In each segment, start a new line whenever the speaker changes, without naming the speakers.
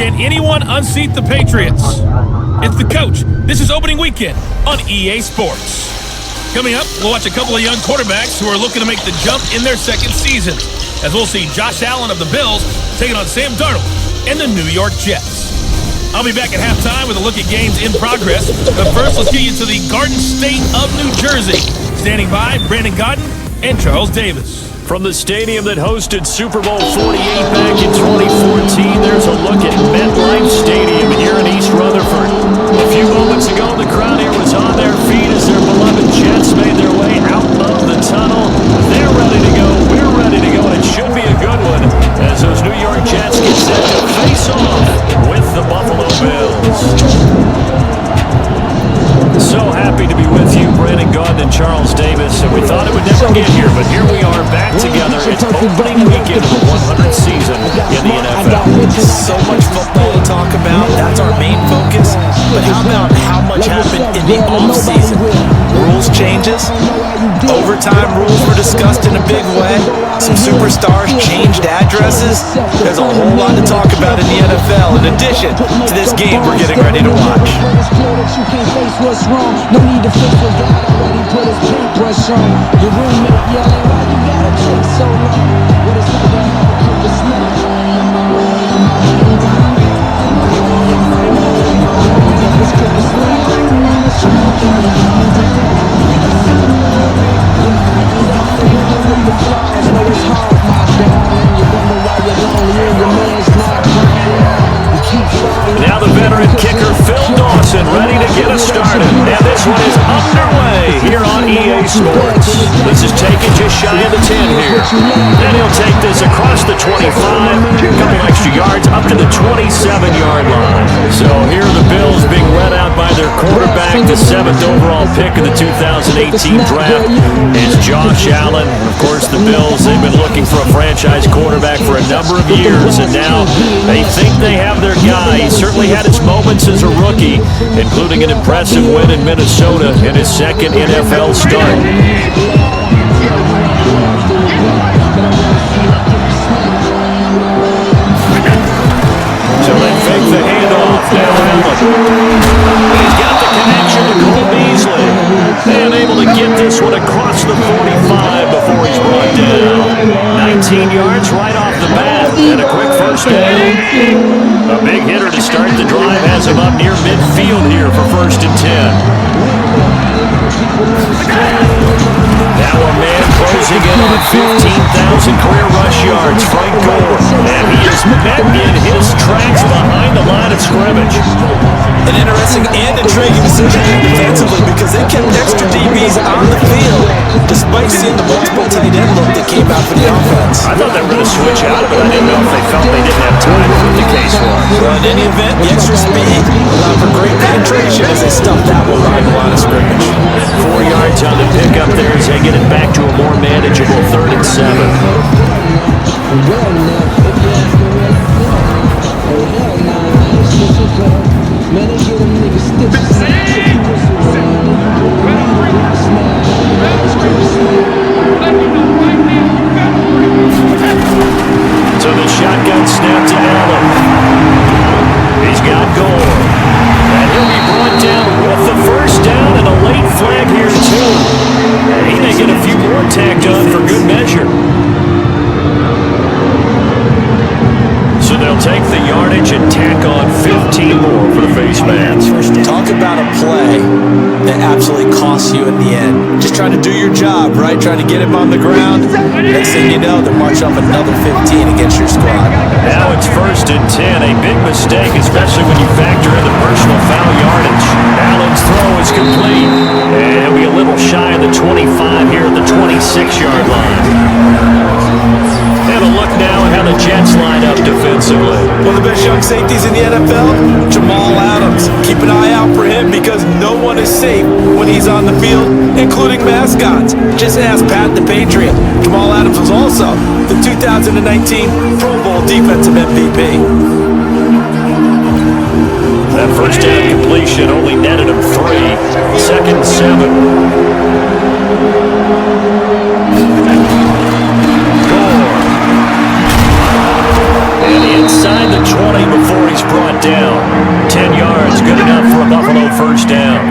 Can anyone unseat the Patriots? It's the coach. This is opening weekend on EA Sports. Coming up, we'll watch a couple of young quarterbacks who are looking to make the jump in their second season, as we'll see Josh Allen of the Bills taking on Sam Darnold and the New York Jets. I'll be back at halftime with a look at games in progress. But first, let's get you to the Garden State of New Jersey. Standing by, Brandon Godden and Charles Davis.
From the stadium that hosted Super Bowl 48 back in 2014, there's a look at MetLife Stadium here in East Rutherford. A few moments ago, the crowd here was on their feet as their beloved Jets made their way out of the tunnel. They're ready to go. We're ready to go, and it should be a good one as those New York Jets get set to face off with the Buffalo Bills. So happy to be with you, Brandon Godden and Charles Davis. And we thought it would never get here, but here we are back together. It's opening weekend of the 100th season in the NFL.
So much football to talk about. That's our main focus. But how about how much happened in the offseason? Rules changes. Overtime rules were discussed in a big way. Some superstars changed addresses. There's a whole lot to talk about in the NFL, in addition to this game we're getting ready to watch.
No need to fix what God already put his paintbrush on. Your roommate yelling, why you gotta take so long? What is that to have a cup of smoke? This cup of smoke. The flies know it's hard, my darling. You wonder why you're lonely and your man's not crying.
Now the veteran kicker Phil Dawson ready to get us started. And this one is underway here on EA Sports. This is taken just shy of the 10 here. Then he'll take this across the 25, a couple extra yards up to the 27-yard line. So here are the Bills being led out by their quarterback, the 7th overall pick of the 2018 draft. It's Josh Allen. Of course, the Bills, they've been looking for a franchise quarterback for a number of years, and now they think they have their guy. He certainly had his moments as a rookie, including an impressive win in Minnesota in his second NFL start. So they fake the handoff. Now Allen. He's got the connection to Cole Beasley. And able to get this one across the 45 before he's brought down. 19 yards right off the bat and a quick first down. A big hitter to start the drive has him up near midfield here for 1st and 10. Now a man closing in on 15,000 career rush yards, Frank Gore. And he is met in his tracks behind the line of scrimmage.
An interesting and intriguing decision defensively because they kept extra DBs on the field despite seeing the multiple tight end look that came out for the offense.
I thought they were going to switch out, but I didn't know if they felt they didn't have time to what the case was.
Well, in any event, the extra speed allowed for great penetration as they stuffed that one behind the line of scrimmage.
4 yards on the pickup there as they get it back to a more manageable 3rd and 7. So the shotgun snap to Allen. He's got Gore. And he'll be brought down with the first down and a late flag here too. And he may get a few more tacked on for good measure. So they'll take the yardage and tack on 15 more for the face mask.
Talk about a play that absolutely costs you in the end. Just trying to do your job, right? Trying to get him on the ground. Next thing you know, they're marching off another 15 against your squad.
Now it's 1st and 10. A big mistake, especially when you factor in the personal foul yardage. Allen's throw is complete. And he'll be a little shy of the 25 here at the 26-yard line. And a look now at how the Jets line up defensively.
One of the best young safeties in the NFL, Jamal Adams. Keep an eye out for him because no one is safe when he's on the field, including mascots. Just ask Pat the Patriot. Jamal Adams was also the 2019 Pro Bowl Defensive MVP.
That first down completion only netted him 3. 2nd and 7. Inside the 20 before he's brought down.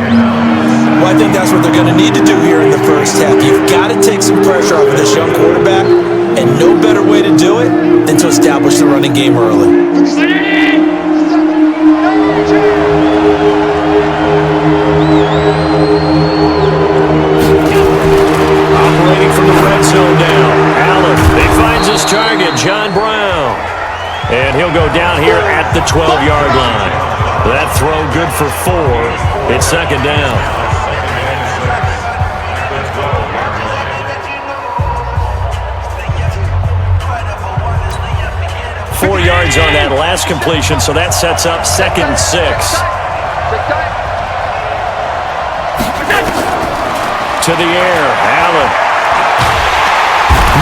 Well, I think that's what they're going to need to do here in the first half. You've got to take some pressure off of this young quarterback, and no better way to do it than to establish the running game early.
Operating from the red zone now. Allen, he finds his target, John Brown. And he'll go down here at the 12-yard line. That throw good for 4. It's second down. Four yards on that last completion, so that sets up 2nd and 6. To the air, Allen.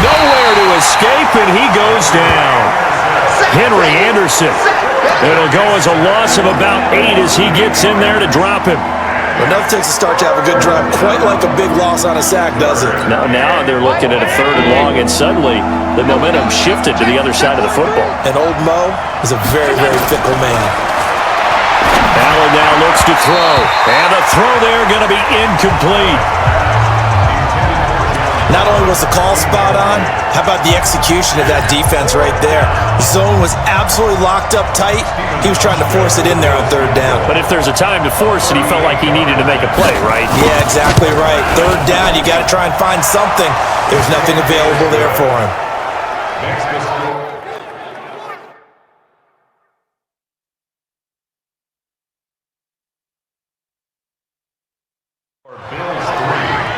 Nowhere to escape, and he goes down. Henry Anderson. It'll go as a loss of about 8 as he gets in there to drop him.
Enough takes a start to have a good drive, quite like a big loss on a sack, does it?
Now they're looking at a 3rd and long, and suddenly the momentum shifted to the other side of the football.
And old Mo is a very, very fickle man.
Allen now looks to throw, and the throw there going to be incomplete.
Not only was the call spot on, how about the execution of that defense right there? The zone was absolutely locked up tight. He was trying to force it in there on 3rd down.
But if there's a time to force it, he felt like he needed to make a play, right?
Yeah, exactly right. 3rd down, you got to try and find something. There's nothing available there for him.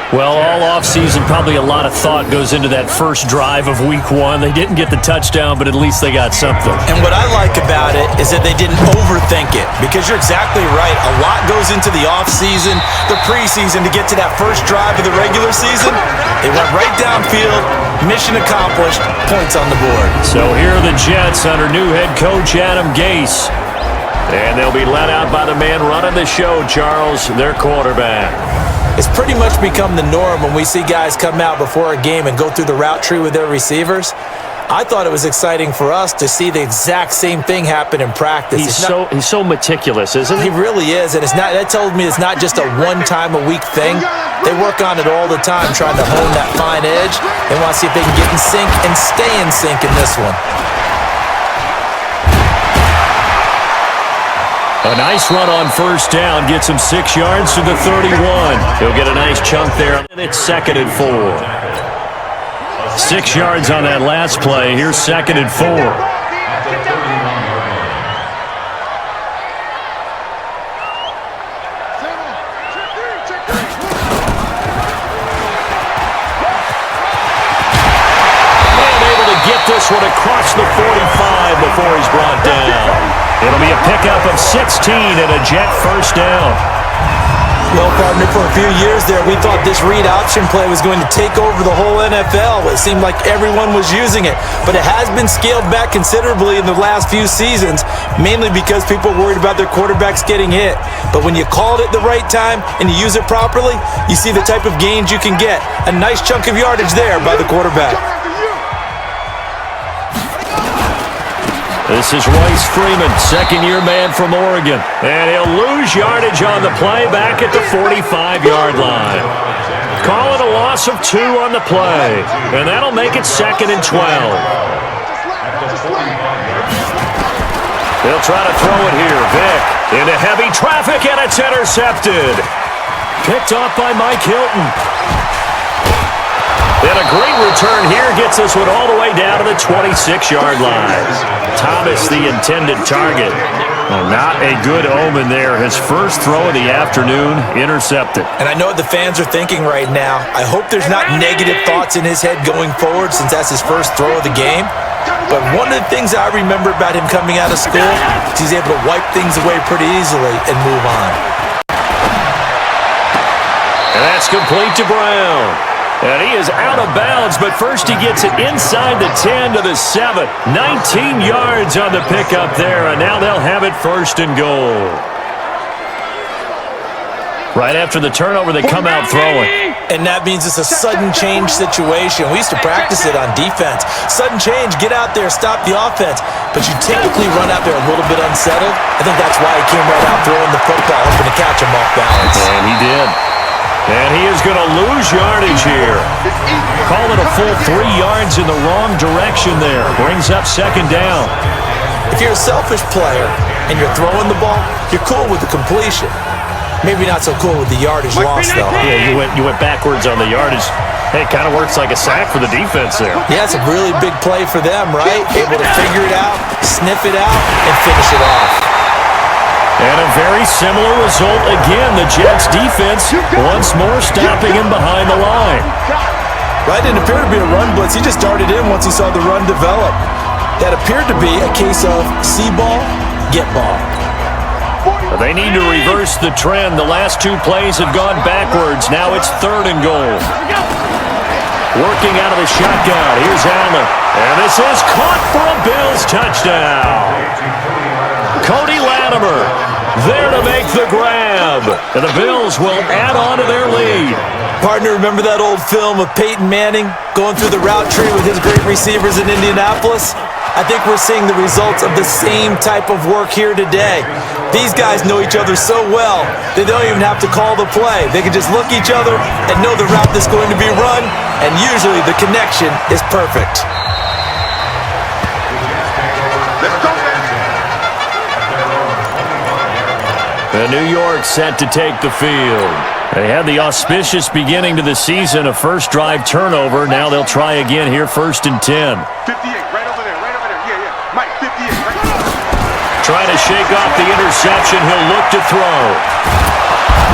Well, all offseason, probably a lot of thought goes into that first drive of Week 1. They didn't get the touchdown, but at least they got something.
And what I like about it is that they didn't overthink it, because you're exactly right. A lot goes into the offseason, the preseason, to get to that first drive of the regular season. They went right downfield, mission accomplished, points on the board.
So here are the Jets under new head coach Adam Gase. And they'll be led out by the man running the show, Charles, their quarterback.
It's pretty much become the norm when we see guys come out before a game and go through the route tree with their receivers. I thought it was exciting for us to see the exact same thing happen in practice.
He's so meticulous, isn't he?
He really is, and that tells me it's not just a one-time-a-week thing. They work on it all the time, trying to hone that fine edge. They want to see if they can get in sync and stay in sync in this one.
A nice run on first down gets him 6 yards to the 31. He'll get a nice chunk there, and it's 2nd and 4. 6 yards on that last play. Here's 2nd and 4. And able to get this one across the 45 before he's brought down. It'll be a pickup of 16 and a Jet first down.
Well, partner, for a few years there, we thought this read option play was going to take over the whole NFL. It seemed like everyone was using it, but it has been scaled back considerably in the last few seasons, mainly because people are worried about their quarterbacks getting hit. But when you call it at the right time and you use it properly, you see the type of gains you can get. A nice chunk of yardage there by the quarterback.
This is Royce Freeman, second-year man from Oregon. And he'll lose yardage on the play back at the 45-yard line. Call it a loss of 2 on the play. And that'll make it 2nd and 12. They'll try to throw it here. Vick into heavy traffic, and it's intercepted. Picked off by Mike Hilton. And a great return here gets this one all the way down to the 26-yard line. Thomas, the intended target. Well, not a good omen there. His first throw of the afternoon, intercepted.
And I know what the fans are thinking right now. I hope there's not negative thoughts in his head going forward, since that's his first throw of the game. But one of the things I remember about him coming out of school is he's able to wipe things away pretty easily and move on.
And that's complete to Brown. And he is out of bounds, but first he gets it inside the 10 to the 7. 19 yards on the pickup there, and now they'll have it 1st and goal. Right after the turnover, they come out throwing.
And that means it's a sudden change situation. We used to practice it on defense. Sudden change, get out there, stop the offense. But you typically run out there a little bit unsettled. I think that's why he came right out throwing the football, hoping to catch him off balance.
And he did. And he is going to lose yardage here. Call it a full 3 yards in the wrong direction there. Brings up second down.
If you're a selfish player and you're throwing the ball, you're cool with the completion. Maybe not so cool with the yardage loss, though.
Yeah, you went backwards on the yardage. Hey, it kind of works like a sack for the defense there.
Yeah, it's a really big play for them, right? Able to figure it out, sniff it out, and finish it off.
And a very similar result again. The Jets defense once more stopping him behind the line.
Right, didn't appear to be a run blitz. He just darted in once he saw the run develop. That appeared to be a case of see ball, get ball.
They need to reverse the trend. The last 2 plays have gone backwards. Now it's 3rd and goal. Working out of the shotgun. Here's Allen. And this is caught for a Bills touchdown. Cody Latimer there to make the grab. And the Bills will add on to their lead.
Partner, remember that old film of Peyton Manning going through the route tree with his great receivers in Indianapolis? I think we're seeing the results of the same type of work here today. These guys know each other so well, they don't even have to call the play. They can just look each other and know the route that's going to be run, and usually the connection is perfect.
And New York set to take the field. They had the auspicious beginning to the season, a first drive turnover. Now they'll try again here, 1st and 10.
58, right over there. Yeah. Mike, 58, right there.
Trying to shake off the interception. He'll look to throw.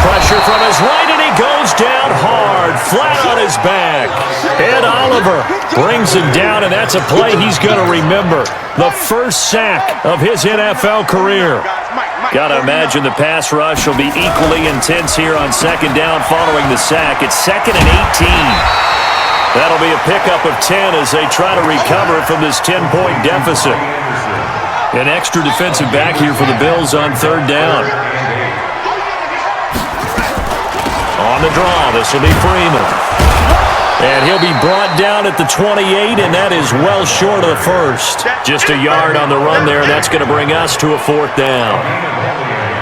Pressure from his right, and he goes down hard, flat on his back. Ed Oliver brings him down, and that's a play he's going to remember. The first sack of his NFL career. Got to imagine the pass rush will be equally intense here on 2nd down following the sack. It's 2nd and 18. That'll be a pickup of 10 as they try to recover from this 10-point deficit. An extra defensive back here for the Bills on 3rd down. On the draw, this will be Freeman. And he'll be brought down at the 28, and that is well short of the first. Just a yard on the run there, and that's going to bring us to a 4th down.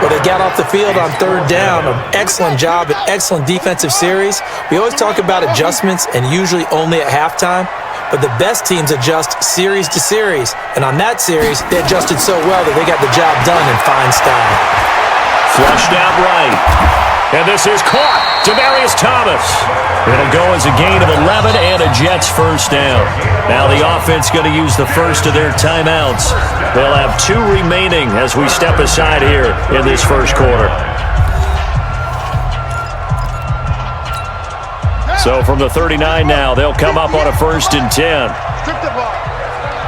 Well, they got off the field on 3rd down. An excellent job, an excellent defensive series. We always talk about adjustments, and usually only at halftime. But the best teams adjust series to series. And on that series, they adjusted so well that they got the job done in fine style.
Flushed out right. And this is caught. Demaryius Thomas. It'll go as a gain of 11 and a Jets first down. Now the offense going to use the first of their timeouts. They'll have 2 remaining as we step aside here in this first quarter. So from the 39 now, they'll come up on a 1st and 10.
Strip the ball.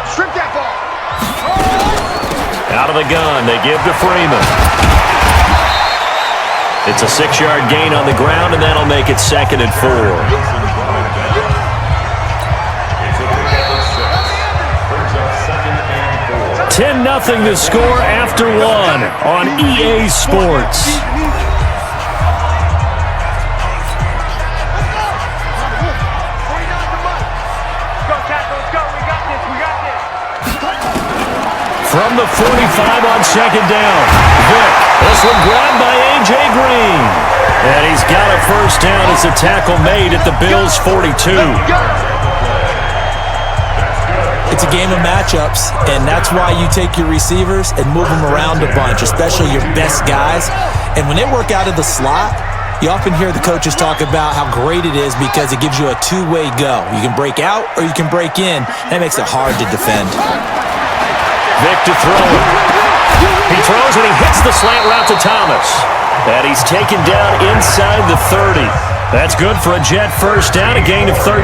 Strip that ball.
Out of the gun, they give to Freeman. It's a 6-yard gain on the ground, and that'll make it 2nd and 4. 10-0 the score after 1 on EA Sports. From the 45 on 2nd down. Vick, this one grabbed by A.J. Green. And he's got a first down as the tackle made at the Bills' 42.
It's a game of matchups, and that's why you take your receivers and move them around a bunch, especially your best guys. And when they work out of the slot, you often hear the coaches talk about how great it is because it gives you a 2-way go. You can break out or you can break in. That makes it hard to defend.
Vick to throw. He throws and he hits the slant route to Thomas. And he's taken down inside the 30. That's good for a Jet first down, a gain of 13.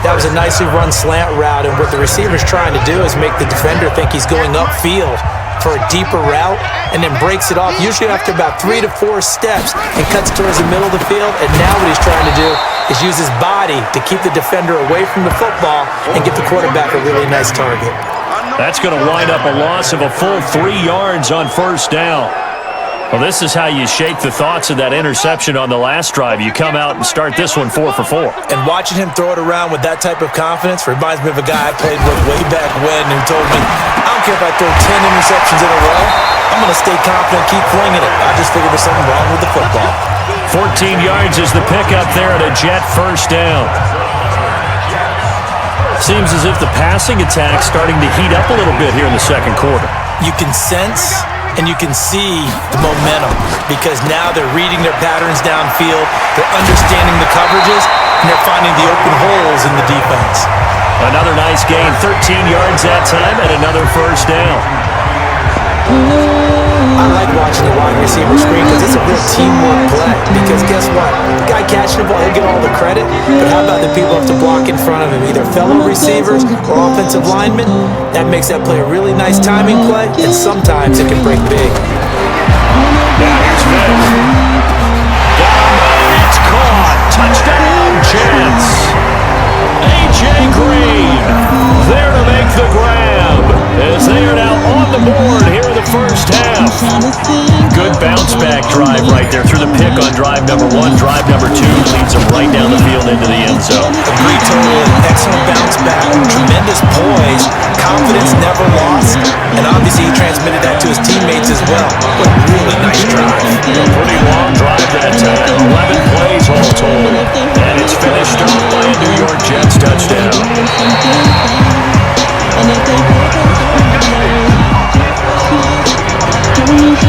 That was a nicely run slant route, and what the receiver's trying to do is make the defender think he's going upfield for a deeper route and then breaks it off, usually after about 3 to 4 steps, and cuts towards the middle of the field. And now what he's trying to do is use his body to keep the defender away from the football and get the quarterback a really nice target.
That's going to wind up a loss of a full 3 yards on first down. Well, this is how you shake the thoughts of that interception on the last drive. You come out and start this one 4 for 4.
And watching him throw it around with that type of confidence reminds me of a guy I played with way back when who told me, I don't care if I throw 10 interceptions in a row, I'm going to stay confident, keep flinging it. I just figured there's something wrong with the football.
14 yards is the pickup there at a Jet first down. Seems as if the passing attack's starting to heat up a little bit here in the second quarter.
You can sense and you can see the momentum because now they're reading their patterns downfield, they're understanding the coverages, and they're finding the open holes in the defense.
Another nice gain, 13 yards that time, and another first down.
I like watching the wide receiver screen because it's a real teamwork play. Because guess what? The guy catching the ball, he'll get all the credit. But how about the people who have to block in front of him? Either fellow receivers or offensive linemen. That makes that play a really nice timing play. And sometimes it can break big.
Now here's Vick. Got him. It's caught. Touchdown, Jets. A.J. Green there to make the grab as they are now on the board here in the first half. Good bounce back drive right there through the pick on drive number 1. Drive number 2 leads them right down the field into the end zone.
Agreed totally. Excellent bounce back. Tremendous poise. Confidence never lost. And obviously he transmitted that to his teammates as well. What a really nice drive.
A pretty long drive that time. 11 plays all told. And it's finished off by a New York Jets touchdown.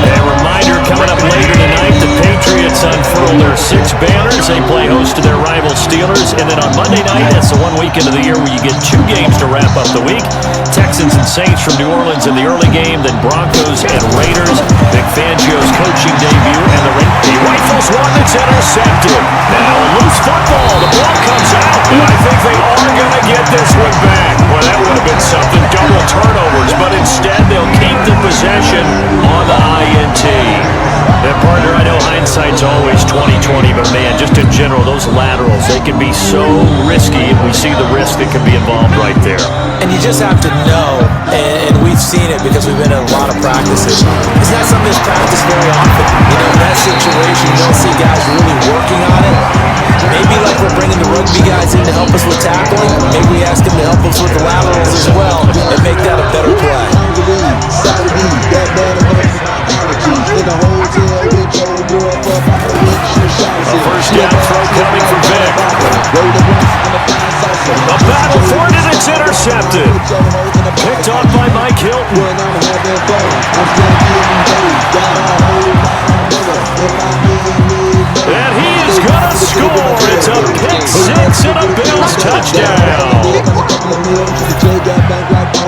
A reminder coming up later tonight, the Patriots unfurl their 6 banners. They play host to their rival Steelers. And then on Monday night, that's the one weekend of the year where you get 2 games to wrap up the week. Texans and Saints from New Orleans in the early game, then Broncos and Raiders. Vic Fangio's coaching debut, and the rifles one that's intercepted. Now loose football, the ball comes out, and I think they are going to get this one back. Well, that would have been something, double turnovers, but instead they'll keep the possession on the INT. And partner, I know hindsight's always 20/20, but man, just in general, those laterals, they can be so risky, and we see the risk that can be involved right there.
And you just have to know, and we've seen it because we've been in a lot of practices. It's not something that's practiced very often. You know, in that situation, you don't see guys really working on it. Maybe like we're bringing the rugby guys in to help us with tackling. Maybe we ask them to help us with the laterals as well and make that a better play.
A first down throw coming from Vick. A battle for it, and it's intercepted. Picked off by Mike Hilton. And he is going to score. It's a pick 6 and a Bills touchdown.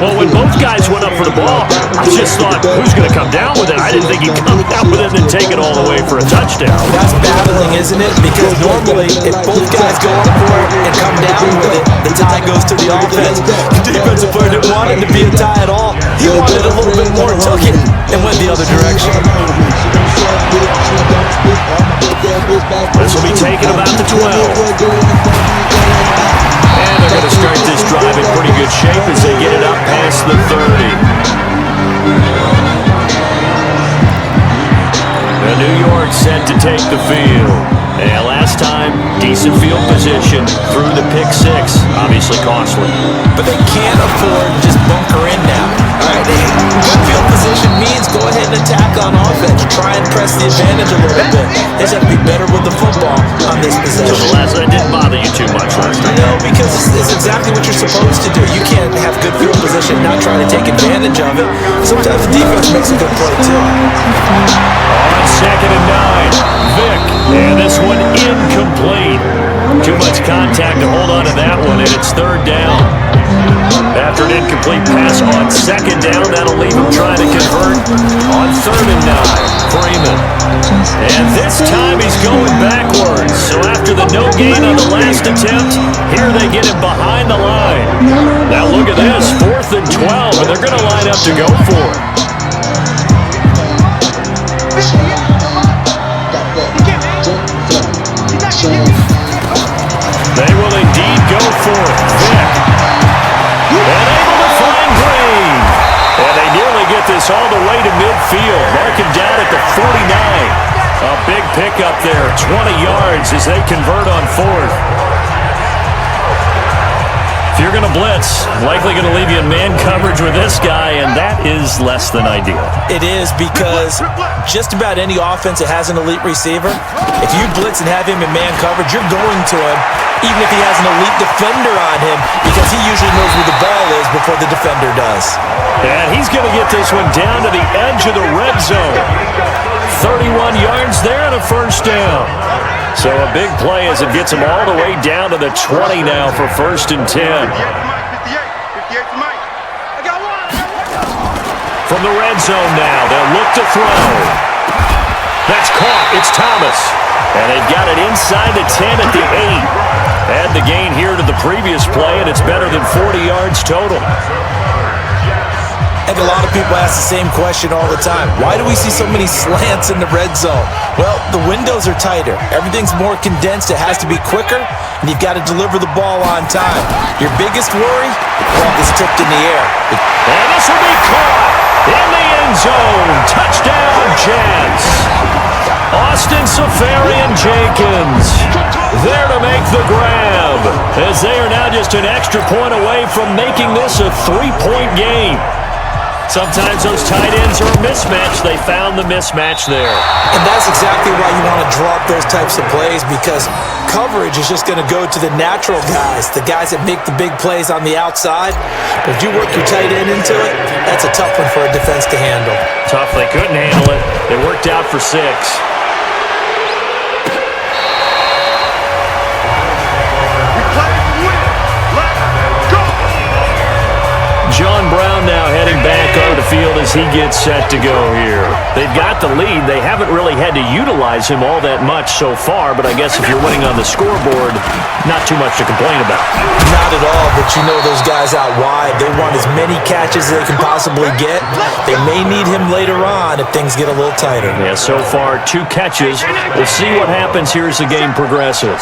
Well, when both guys went up for the ball, I just thought, who's going to come down with it? I didn't think he'd come down with it and take it all the way for a touchdown.
That's battling, isn't it? Because normally, if both guys go up for it and come down with it, the tie goes to the offense. The defensive player didn't want it to be a tie at all. He wanted a little bit more, took it, and went the other direction.
This will be taken about the 12. And they're going to start this drive in pretty good shape as they get it up past the 30. And New York set to take the field. And last time, decent field position through the pick 6. Obviously costly.
But they can't afford to just bunker in now. All right, good field position means go ahead and attack on offense. Try and press the advantage a little bit. They just have to be better with the football on this possession.
So the last one didn't bother you too much last time.
No, because it's exactly what you're supposed to do. You can't have good field position, not trying to take advantage of it. Sometimes the defense makes a good play too.
On 2nd and 9, Vick, and this one incomplete. Too much contact to hold on to that one, and it's 3rd down. After an incomplete pass on 2nd down, that'll leave him trying to convert on 3rd and 9. Freeman. And this time he's going backwards. So after the no gain on the last attempt, here they get him behind the line. Now look at this, 4th and 12, and they're going to line up to go for it. They will indeed go for it. Vick. And able to find Green. And they nearly get this all the way to midfield. Marking down at the 49. big pickup there, 20 yards as they convert on fourth. If you're going to blitz, likely going to leave you in man coverage with this guy, and that is less than ideal.
It is, because just about any offense that has an elite receiver, if you blitz and have him in man coverage, you're going to him, even if he has an elite defender on him, because he usually knows where the ball is before the defender does.
And he's going to get this one down to the edge of the red zone. 31 yards there and a first down. So a big play as it gets him all the way down to the 20 now for 1st and 10.
58 to Mike. I got one.
From the red zone now, they'll look to throw. That's caught. It's Thomas. And they've got it inside the 10 at the 8. Add the gain here to the previous play, and it's better than 40 yards total.
And a lot of people ask the same question all the time. Why do we see so many slants in the red zone? Well, the windows are tighter. Everything's more condensed. It has to be quicker, and you've got to deliver the ball on time. Your biggest worry? Ball gets tipped in the air.
And this will be caught in the end zone. Touchdown, Jets. Austin Seferian-Jenkins there to make the grab, as they are now just an extra point away from making this a 3-point game. Sometimes those tight ends are a mismatch. They found the mismatch there.
And that's exactly why you want to draw up those types of plays, because coverage is just going to go to the natural guys, the guys that make the big plays on the outside. But if you work your tight end into it, that's a tough one for a defense to handle.
Tough. They couldn't handle it. It worked out for 6. John Brown now heading back on the field as he gets set to go here. They've got the lead. They haven't really had to utilize him all that much so far, but I guess if you're winning on the scoreboard, not too much to complain about.
Not at all, but you know those guys out wide, they want as many catches as they can possibly get. They may need him later on if things get a little tighter.
Yeah, so far 2 catches. We'll see what happens here as the game progresses.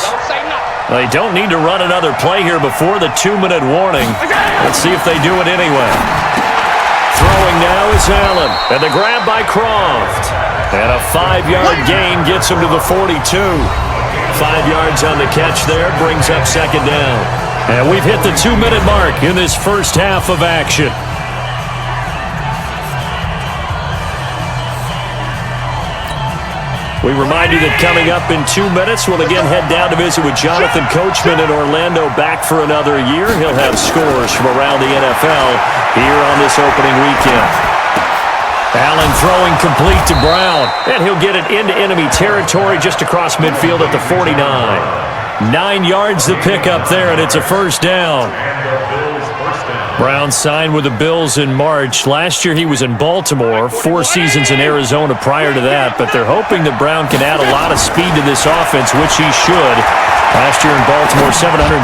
They don't need to run another play here before the 2-minute warning. Let's see if they do it anyway. Throwing now is Allen, and the grab by Croft. And a 5-yard gain gets him to the 42. 5 yards on the catch there, brings up 2nd down. And we've hit the 2-minute mark in this first half of action. We remind you that coming up in 2 minutes, we'll again head down to visit with Jonathan Coachman in Orlando, back for another year. He'll have scores from around the NFL here on this opening weekend. Allen throwing complete to Brown, and he'll get it into enemy territory just across midfield at the 49. 9 yards to pick up there, and it's a first down. Brown signed with the Bills in March. Last year he was in Baltimore, 4 seasons in Arizona prior to that, but they're hoping that Brown can add a lot of speed to this offense, which he should. Last year in Baltimore, 715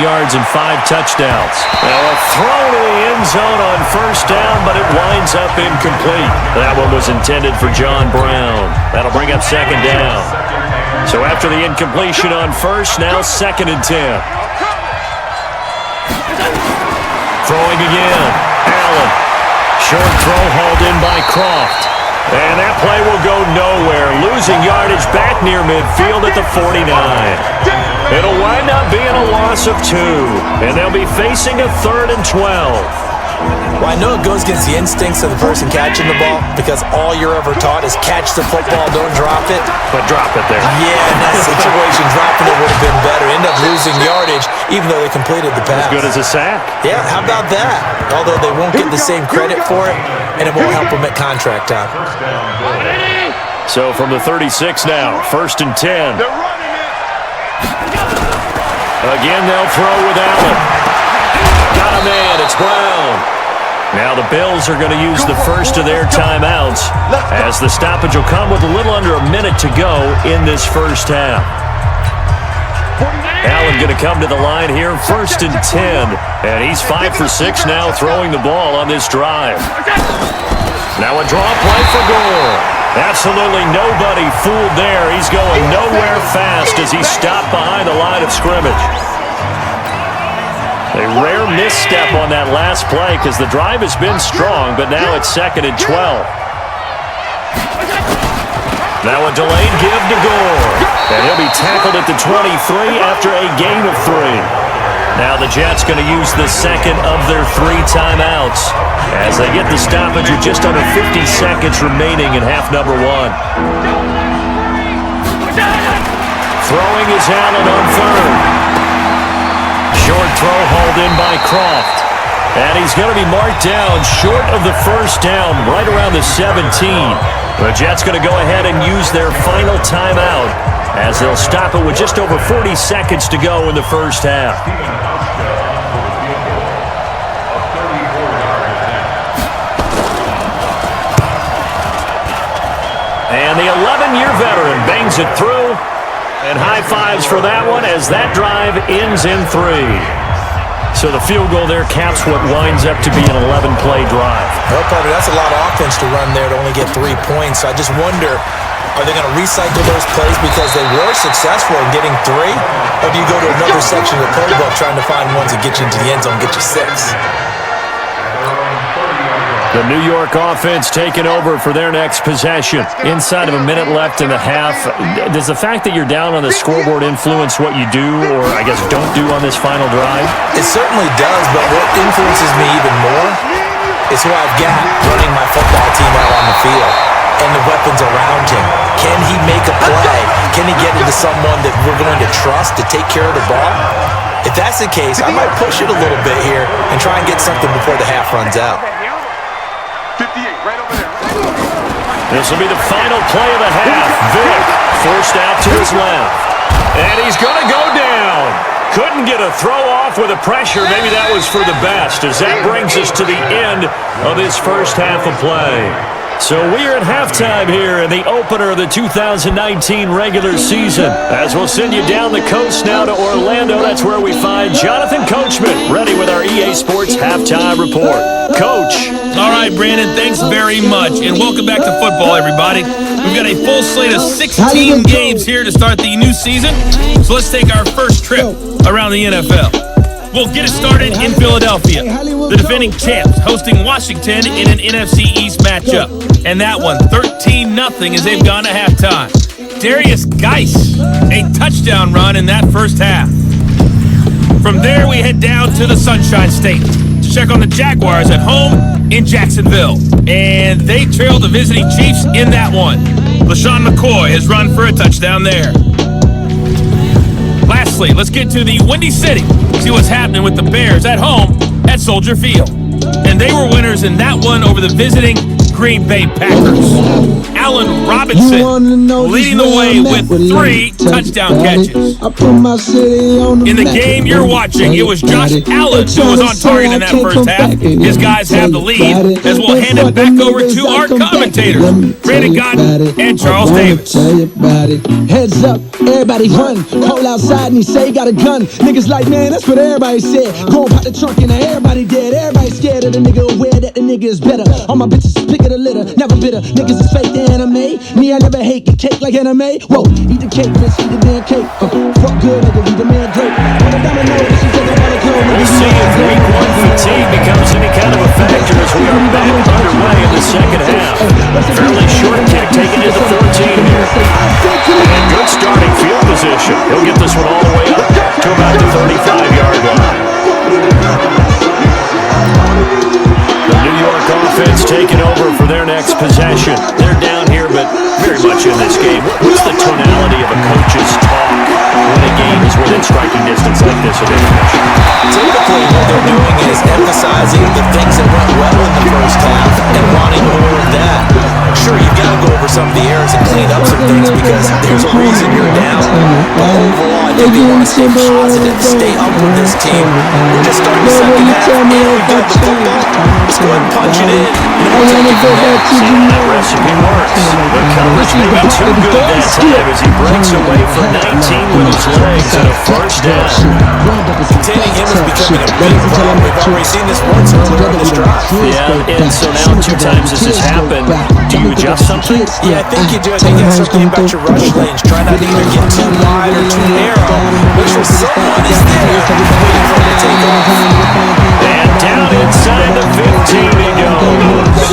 yards and 5 touchdowns. Now a throw to the end zone on first down, but it winds up incomplete. That one was intended for John Brown. That'll bring up 2nd down. So after the incompletion on first, now 2nd and 10. Throwing again, Allen. Short throw hauled in by Croft. And that play will go nowhere. Losing yardage back near midfield at the 49. It'll wind up being a loss of 2. And they'll be facing a 3rd and 12.
Well, I know it goes against the instincts of the person catching the ball, because all you're ever taught is catch the football, don't drop it.
But drop it there.
Yeah, in that situation, dropping it would have been better. End up losing yardage, even though they completed the pass.
As good as a sack.
Yeah, how about that? Although they won't get the same credit for it, and it won't help them at contract time.
So from the 36 now, 1st and 10. Again, they'll throw with Allen. Got a man, it's Brown. Now the Bills are going to use the first of their timeouts, as the stoppage will come with a little under a minute to go in this first half. Allen going to come to the line here, 1st and 10. And he's 5 for 6 now throwing the ball on this drive. Now a draw play for Gore. Absolutely nobody fooled there. He's going nowhere fast as he's stopped behind the line of scrimmage. A rare misstep on that last play, because the drive has been strong, but now it's 2nd and 12. Now a delayed give to Gore. And he'll be tackled at the 23 after a gain of 3. Now the Jets going to use the second of their 3 timeouts as they get the stoppage with just under 50 seconds remaining in half number 1. Throwing is Allen on third. Short throw hauled in by Croft. And he's going to be marked down short of the first down, right around the 17. The Jets going to go ahead and use their final timeout as they'll stop it with just over 40 seconds to go in the first half. And the 11-year veteran bangs it through. And high fives for that one as that drive ends in 3. So the field goal there caps what winds up to be an 11-play drive.
Well, Parker, that's a lot of offense to run there to only get 3 points. I just wonder, are they going to recycle those plays because they were successful in getting 3? Or do you go to another section of the playbook trying to find ones that get you into the end zone and get you 6?
The New York offense taking over for their next possession. Inside of a minute left in the half. Does the fact that you're down on the scoreboard influence what you do or, I guess, don't do on this final drive?
It certainly does, but what influences me even more is who I've got running my football team out on the field and the weapons around him. Can he make a play? Can he get into someone that we're going to trust to take care of the ball? If that's the case, I might push it a little bit here and try and get something before the half runs out.
58, right over there.
This will be the final play of the half. Vick forced out to his left. And he's going to go down. Couldn't get a throw off with the pressure. Maybe that was for the best as that brings us to the end of this first half of play. So we are at halftime here in the opener of the 2019 regular season. As we'll send you down the coast now to Orlando, that's where we find Jonathan Coachman, ready with our EA Sports Halftime Report. Coach.
All right, Brandon, thanks very much. And welcome back to football, everybody. We've got a full slate of 16 games here to start the new season. So let's take our first trip around the NFL. We'll get it started in Philadelphia. The defending champs hosting Washington in an NFC East matchup. And that one, 13-0 as they've gone to halftime. Darius Geis, a touchdown run in that first half. From there, we head down to the Sunshine State to check on the Jaguars at home in Jacksonville. And they trail the visiting Chiefs in that one. LaShawn McCoy has run for a touchdown there. Lastly, let's get to the Windy City. See what's happening with the Bears at home at Soldier Field. And they were winners in that one over the visiting Green Bay Packers. Allen Robinson leading the way with 3 touchdown catches. In the game you're watching, it was Josh Allen who was on target in that first half. His guys have the lead as we'll hand it back over to our commentators, Brandon Cotton and Charles Davis.
Heads up, everybody run. Call outside and he say he got a gun. Niggas like, man, that's what everybody said. Go pop the trunk and everybody dead. Everybody scared of the nigga, aware that the nigga is better. All my bitches pick of the litter, never bitter. Niggas is fake the anime. Me, I never hate the cake like anime. Whoa, eat the cake, bitch, eat the damn cake. Fuck good, nigga, eat the man great. When the diamond know this is what I wanna go.
We'll see if week 1 fatigue becomes any kind of a factor as we are back underway in the second half. Fairly short kick taken to the 14 here. And good starting field position. He'll get this one all the way up to about the 35-yard line. The New York offense taking over for their next possession. They're down here, but very much in this game. What's the tonality of a coach's talk when a game is within striking distance like this of intermission?
Typically, what they're doing is emphasizing the things that went well in the first half and wanting more of that. Sure, you've got to go over some of the errors and clean up some things because there's a reason you're down. But overall, I think they want to stay positive, stay up with this team. We're just starting the second half, and we've got the football. Let's go ahead and punch it in. And we'll take it from there.
See how that recipe works. The coverage may be too good that time as he breaks away for 19 with his legs and a first down.
Containing him is becoming a big problem. We've already seen this once earlier in this drive.
Yeah, and so now 2 times this has happened. Do you adjust something?
Yeah, I think you do. I think you have to think about your rush lanes. Try not to either get too wide or too narrow. Make sure someone is there waiting for him to take off.
And down inside the 15 he goes.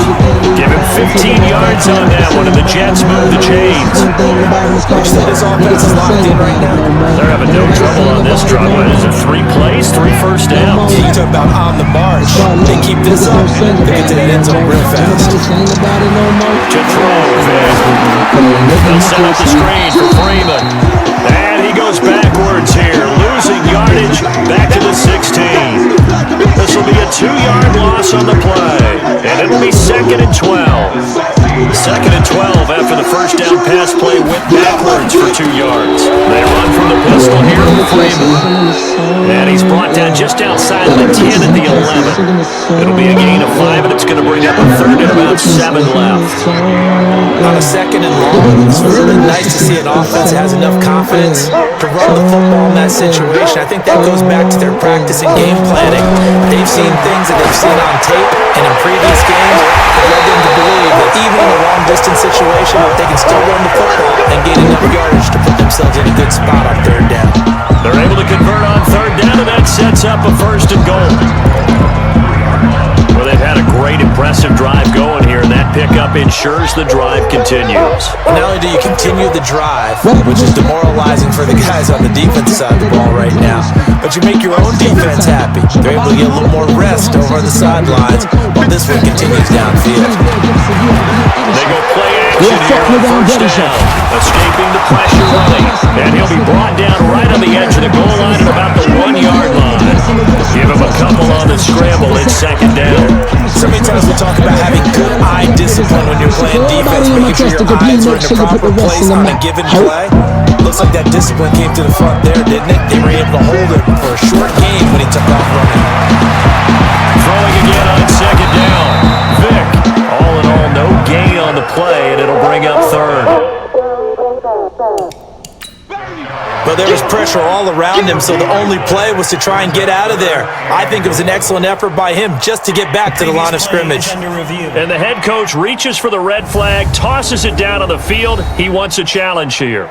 Give him 15 yards on that one, and the Jets move the chains.
This offense is locked in right now.
They're having no trouble on this drive. What is it, 3 plays, 3 first downs?
You talk about on the march. They keep this up, they get to that end zone real fast.
To throw, Vic. They'll set up the screen for Freeman. And he goes backwards here, losing yardage back to the 16. This will be a 2-yard loss on the play, and it'll be 2nd and 12. 2nd and 12 after the first down pass play went backwards for 2 yards. They run from the pistol here with Freeman. And he's brought down just outside the 10 at the 11. It'll be a gain of 5, and it's going to bring up a 3rd and about 7 left.
On a 2nd and long, it's really nice to see an offense that has enough confidence to run the football in that situation. I think that goes back to their practice and game planning. They've seen things that they've seen on tape and in previous games that led them to believe that even in a long-distance situation, they can still run the football and gain enough yardage to put themselves in a good spot on 3rd down.
They're able to convert on 3rd down, and that sets up a 1st and goal. Well, they've had a great, impressive drive going here, and that pickup ensures the drive continues.
Not only do you continue the drive, which is demoralizing for the guys on the defensive side of the ball right now, but you make your own defense happy. They're able to get a little more rest over on the sidelines while this one continues downfield.
They go play action here on 1st down, escaping the pressure running, and he'll be brought down right on the edge of the goal line at about the 1-yard line. Give him a couple on the scramble. It's 2nd down.
So many times we talk about having good eye discipline when you're playing defense, making sure your eyes are in the proper place on a given play. Looks like that discipline came to the front there, didn't it? They were able to hold it for a short game when he took off running.
Throwing again on 2nd down. Vic, all in all, no gain on the play, and it'll bring up 3rd.
But there was pressure all around him, so the only play was to try and get out of there. I think it was an excellent effort by him just to get back to the line of scrimmage.
And the head coach reaches for the red flag, tosses it down on the field. He wants a challenge here.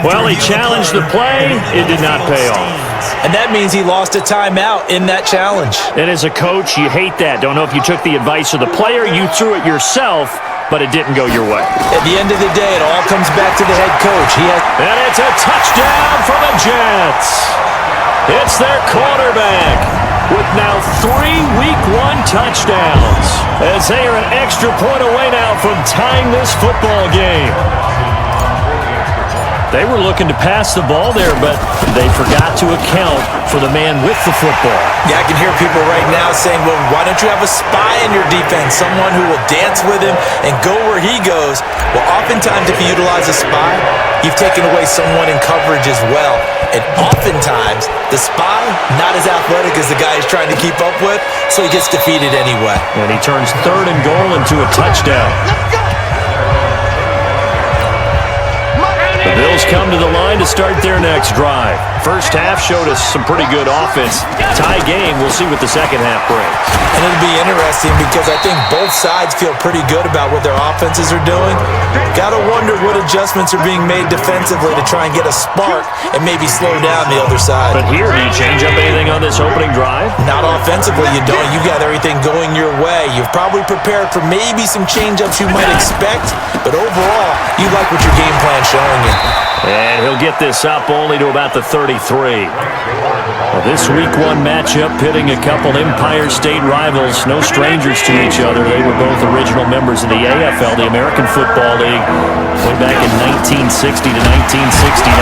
Well, he challenged the play. It did not pay off.
And that means he lost a timeout in that challenge.
And as a coach, you hate that. Don't know if you took the advice of the player, you threw it yourself, but it didn't go your way.
At the end of the day, it all comes back to the head coach.
And it's a touchdown for the Jets. It's their quarterback with now 3 Week 1 touchdowns, as they are an extra point away now from tying this football game. They were looking to pass the ball there, but they forgot to account for the man with the football.
Yeah, I can hear people right now saying, well, why don't you have a spy in your defense, someone who will dance with him and go where he goes? Well, oftentimes if you utilize a spy, you've taken away someone in coverage as well. And oftentimes, the spy, not as athletic as the guy he's trying to keep up with, so he gets defeated anyway.
And he turns 3rd and goal into a touchdown. The Bills come to the line to start their next drive. First half showed us some pretty good offense. Tie game, we'll see what the second half brings.
And it'll be interesting because I think both sides feel pretty good about what their offenses are doing. Got to wonder what adjustments are being made defensively to try and get a spark and maybe slow down the other side.
But here, do you change up anything on this opening drive?
Not offensively, you don't. You got everything going your way. You've probably prepared for maybe some change-ups you might expect, but overall, you like what your game plan's showing you.
And he'll get this up only to about the 33. Well, this Week 1 matchup pitting a couple Empire State rivals, no strangers to each other. They were both original members of the AFL, the American Football League, way back in 1960 to 1969.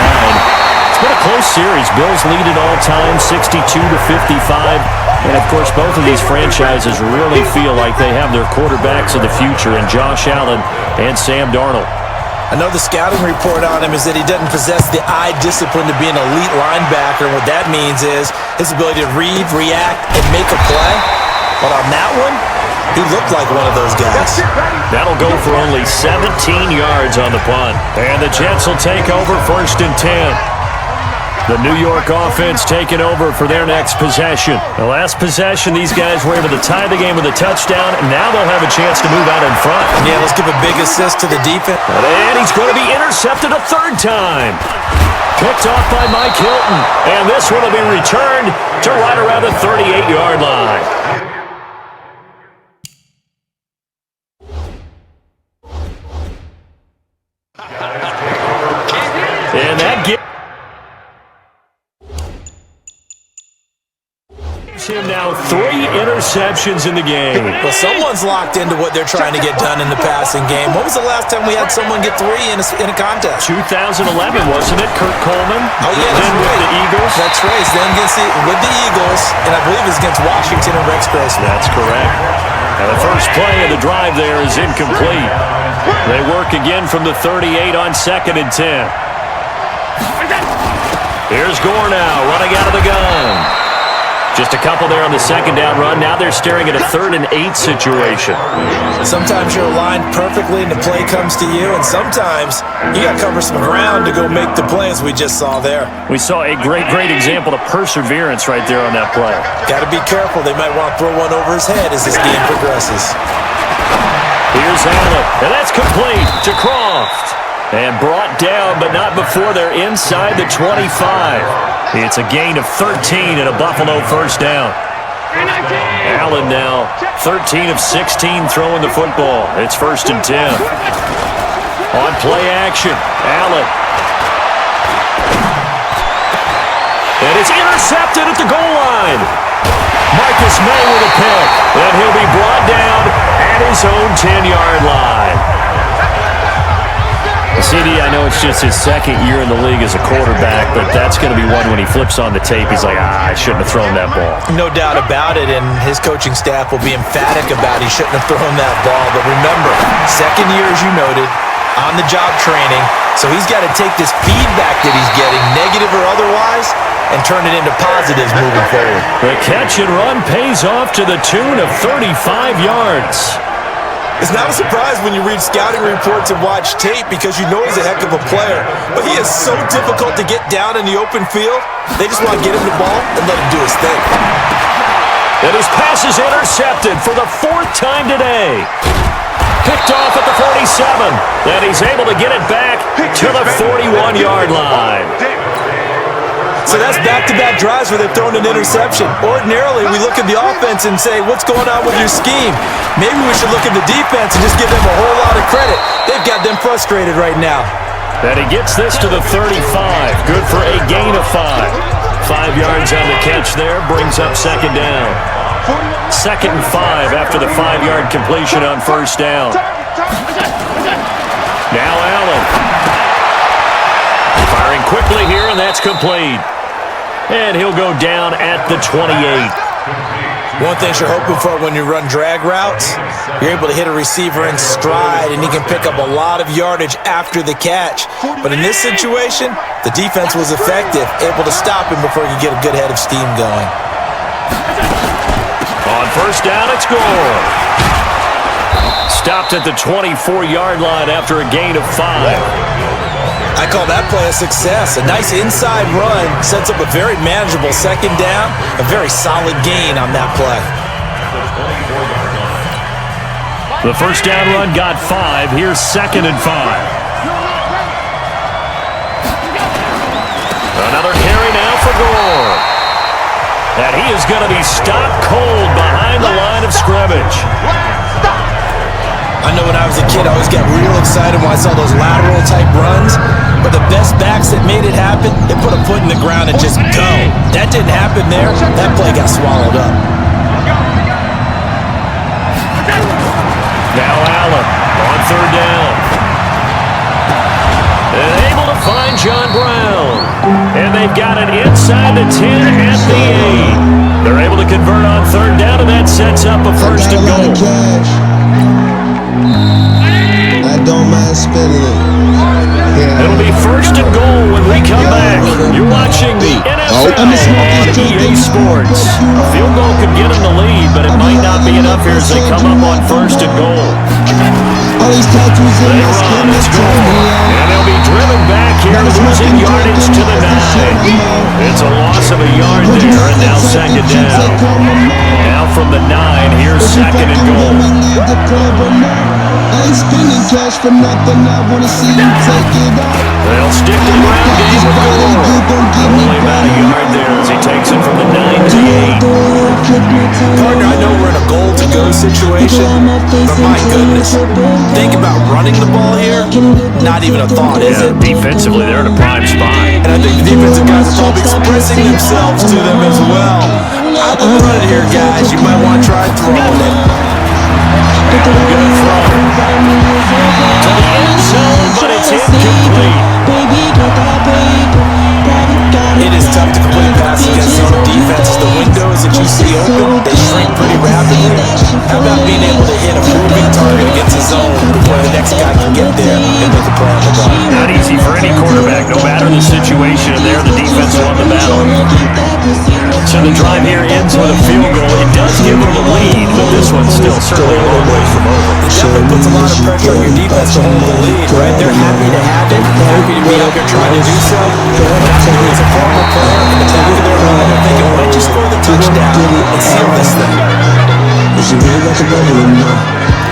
It's been a close series. Bills lead it all time, 62 to 55. And, of course, both of these franchises really feel like they have their quarterbacks of the future in Josh Allen and Sam Darnold.
I know the scouting report on him is that he doesn't possess the eye discipline to be an elite linebacker. What that means is his ability to read, react, and make a play. But on that one, He looked like one of those guys.
That'll go for only 17 yards on the punt. And the Jets will take over 1st and 10. The New York offense taking over for their next possession. The last possession, these guys were able to tie the game with a touchdown, and now they'll have a chance to move out in front.
Yeah, let's give a big assist to the defense.
And he's going to be intercepted a 3rd time. Picked off by Mike Hilton, and this one will be returned to right around the 38-yard line. And that gives him now 3 interceptions in the game.
Well, someone's locked into what they're trying to get done in the passing game. When was the last time we had someone get 3 in a contest?
2011, wasn't it? Kurt Coleman.
Oh, yeah,
then with the Eagles.
That's right. Then with the Eagles, and I believe it's against Washington and Rex Grossman.
That's correct. And the first play of the drive there is incomplete. They work again from the 38 on 2nd and 10. Here's Gore now, running out of the gun. Just a couple there on the 2nd down run. Now they're staring at a 3rd and 8 situation.
Sometimes you're aligned perfectly and the play comes to you, and sometimes you got to cover some ground to go make the play, as we just saw there.
We saw a great example of perseverance right there on that play.
Got to be careful. They might want to throw one over his head as this game progresses.
Here's Allen, and that's complete to Croft. And brought down, but not before they're inside the 25. It's a gain of 13 and a Buffalo 1st down. Allen now 13 of 16 throwing the football. It's 1st and 10. On play action, Allen. And it's intercepted at the goal line. Marcus May with a pick. And he'll be brought down at his own 10-yard line. CD, I know it's just his 2nd year in the league as a quarterback, but that's going to be one when he flips on the tape. He's like, I shouldn't have thrown that ball.
No doubt about it, and his coaching staff will be emphatic about he shouldn't have thrown that ball. But remember, 2nd year, as you noted, on-the-job training, so he's got to take this feedback that he's getting, negative or otherwise, and turn it into positives moving forward.
The catch and run pays off to the tune of 35 yards.
It's not a surprise when you read scouting reports and watch tape because you know he's a heck of a player. But he is so difficult to get down in the open field. They just want to get him the ball and let him do his thing.
And his pass is intercepted for the 4th time today. Picked off at the 47. And he's able to get it back to the 41-yard line.
So that's back-to-back drives where they've thrown an interception. Ordinarily, we look at the offense and say, what's going on with your scheme? Maybe we should look at the defense and just give them a whole lot of credit. They've got them frustrated right now.
And he gets this to the 35. Good for a gain of 5. 5 yards on the catch there. Brings up 2nd down. 2nd and 5 after the 5-yard completion on 1st down. Now Allen. Firing quickly here, and that's complete. And he'll go down at the 28.
One thing you're hoping for when you run drag routes, you're able to hit a receiver in stride, and he can pick up a lot of yardage after the catch. But in this situation, the defense was effective, able to stop him before he could get a good head of steam going.
On 1st down, it's Gore. Stopped at the 24-yard line after a gain of 5.
I call that play a success. A nice inside run sets up a very manageable 2nd down. A very solid gain on that play.
The 1st down run got 5. Here's 2nd and 5. Another carry now for Gore. And he is going to be stopped cold behind the line of scrimmage.
I know when I was a kid, I always got real excited when I saw those lateral-type runs. But the best backs that made it happen, they put a foot in the ground and just go. That didn't happen there. That play got swallowed up.
Now Allen on 3rd down. And able to find John Brown. And they've got it inside the 10 at the 8. They're able to convert on 3rd down, and that sets up a 1st and goal.
I don't mind spending it. Yeah.
It'll be 1st and goal when we come back. You're watching the NFL on EA Sports. A field goal could get them the lead, but it might not be lining it up here as they come up on first and goal.
All these tattoos in
They
my
run,
skin,
it's
they turn me
goal.
on.
And they'll be driven back here, losing yardage to the 9. It's a loss of a yard there, and now second down. Now from the 9, here's second and goal.
I ain't spending cash for nothing, I wanna see you take it off.
They'll stick to the ground game with Moore. Only about a yard there as he takes it from the 9 to the 8.
Partner, I know we're in a goal-to-go situation, but my goodness, think about running the ball here. Not even a thought, is
Yeah,
it?
defensively, they're in a prime spot.
And I think the defensive guys are probably expressing themselves to them as well. I wouldn't run it here, guys. You might want to try throwing it.
Good throw. To the end zone, but it's incomplete.
It is tough to complete passes against zone defenses. The windows that you see open, they shrink pretty rapidly. How about being able to hit a moving target against a zone before the next guy can get there and make a play on the ball?
Not easy for any quarterback, no matter the situation. And there, the defense won the battle. So the drive here ends with a field goal. It does give them a lead, but this one's still certainly a long ways from over.
It definitely puts a lot of pressure on your defense to hold the lead, right? They're happy to have it, happy to be out there trying to do so. But I think it's a former player in the back of their mind. They're thinking, why don't you score the touchdown and seal this thing?
Is you really got the brother or not?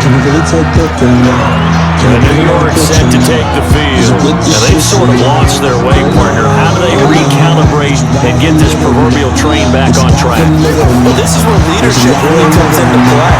Can you really take that thing now?
The New York set to take the field. Now, they've sort of lost their way, partner. How do they recalibrate and get this proverbial train back on track?
Well, this is where leadership really comes into play.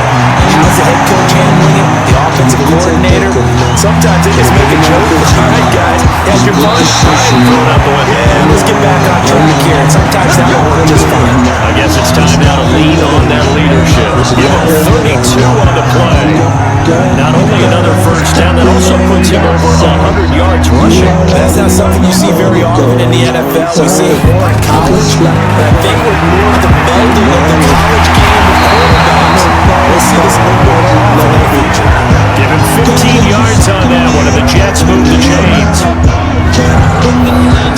How's the head coach handling it? The offensive coordinator? Sometimes they just make a joke. All right, guys, that's your fun. All right, throw it out the window. Yeah, let's get back on track here. And sometimes that will work just fine.
I guess it's time now to lean on that leadership. Give him 32 on the play. Not only another first down, that also puts him over 100 yards rushing.
That's not something you see very often in the NFL. We see it more in college. But I think with more of the melding of the college game with quarterbacks, we'll see this a little bit more often in the future.
Give him 15 yards on that one, and the Jets move the chains.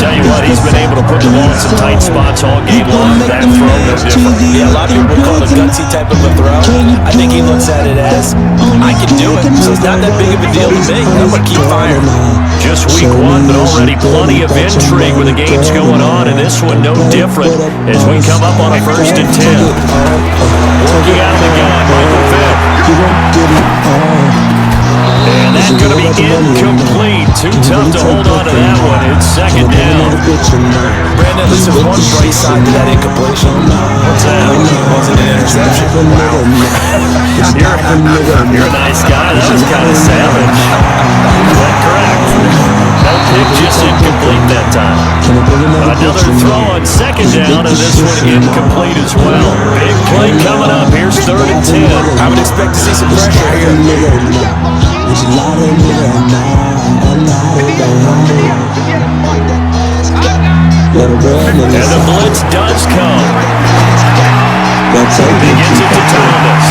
Tell you what, he's been able to put the ball in some tight spots all game long. That throw, no different.
Yeah, a lot of people would call it a gutsy type of a throw. I think he looks at it as, I can do it, so it's not that big of a deal to me. I'm going to keep firing.
Just week one, but already plenty of intrigue with the games going on, and this one no different as we come up on a 1st and 10. Working out of the gun, Michael Vick. And that's going to be incomplete. Too tough to hold on to that one. It's second down.
Brandon, this is one bright side to that incompletion.
What's that?
It wasn't an interception. Wow.
You're a nice guy. That was kind of savage. But correct. No pick, just incomplete that time. Another throw on second down, and this one incomplete as well. Big play coming up. Here's 3rd and 10.
I would expect to see some pressure here.
And the blitz does come. He gets it to Thomas.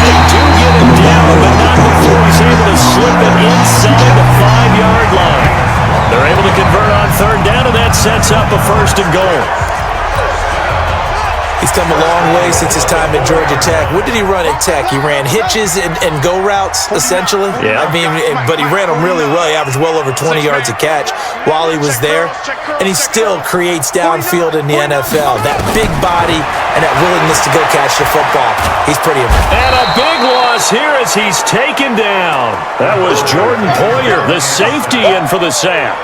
They do get him down, but not before he's able to slip it inside the 5-yard line. They're able to convert on 3rd down, and that sets up a 1st and goal.
He's come a long way since his time at Georgia Tech. What did he run at Tech? He ran hitches and go routes, essentially.
Yeah.
I mean, but he ran them really well. He averaged well over 20 yards a catch while he was there. And he still creates downfield in the NFL. That big body and that willingness to go catch the football. He's pretty amazing.
And a big loss here as he's taken down. That was Jordan Poyer, the safety, in for the sack.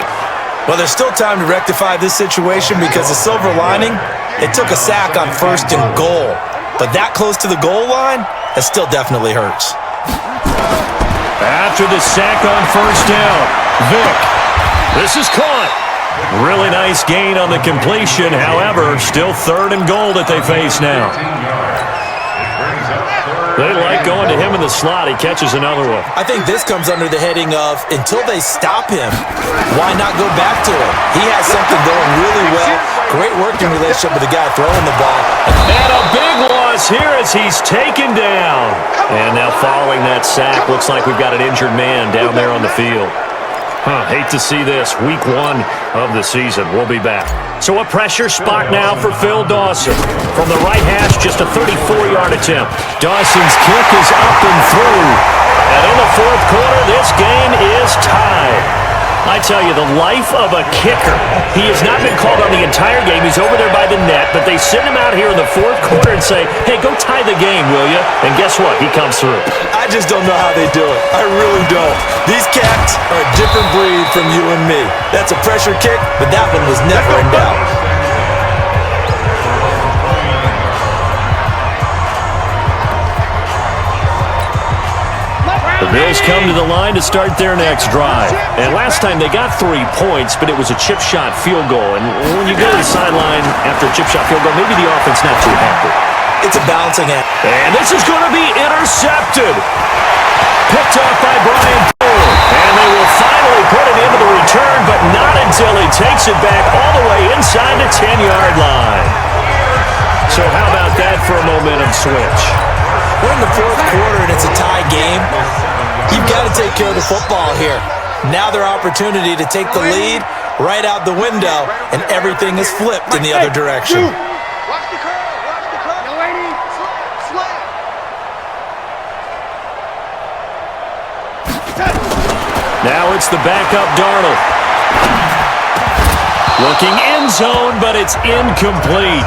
Well, there's still time to rectify this situation because the silver lining, it took a sack on 1st and goal. But that close to the goal line, that still definitely hurts.
After the sack on 1st down, Vick. This is caught. Really nice gain on the completion. However, still 3rd and goal that they face now. They like going to him in the slot. He catches another one.
I think this comes under the heading of, until they stop him, why not go back to him? He has something going really well. Great working relationship with the guy throwing the ball.
And a big loss here as he's taken down. And now following that sack, looks like we've got an injured man down there on the field. Hate to see this. Week 1 of the season. We'll be back. So a pressure spot now for Phil Dawson. From the right hash, just a 34-yard attempt. Dawson's kick is up and through. And in the fourth quarter, this game is tied. I tell you, the life of a kicker. He has not been called on the entire game. He's over there by the net, but they send him out here in the fourth quarter and say, hey, go tie the game, will you? And guess what? He comes through.
I just don't know how they do it. I really don't. These cats are a different breed from you and me. That's a pressure kick, but that one was never in doubt.
The Bills come to the line to start their next drive. And last time they got 3 points, but it was a chip shot field goal. And when you go to the sideline after a chip shot field goal, maybe the offense not too happy.
It's a balancing act.
And this is going to be intercepted. Picked off by Brian Poole. And they will finally put it into the return, but not until he takes it back all the way inside the 10-yard line. So how about that for a momentum switch?
We're in the fourth quarter and it's a tie game. You've got to take care of the football here. Now their opportunity to take the lead right out the window, and everything is flipped in the other direction.
Watch the curl. Watch the curl. Delaney. Slam.
Now it's the backup Darnold. Looking end zone, but it's incomplete.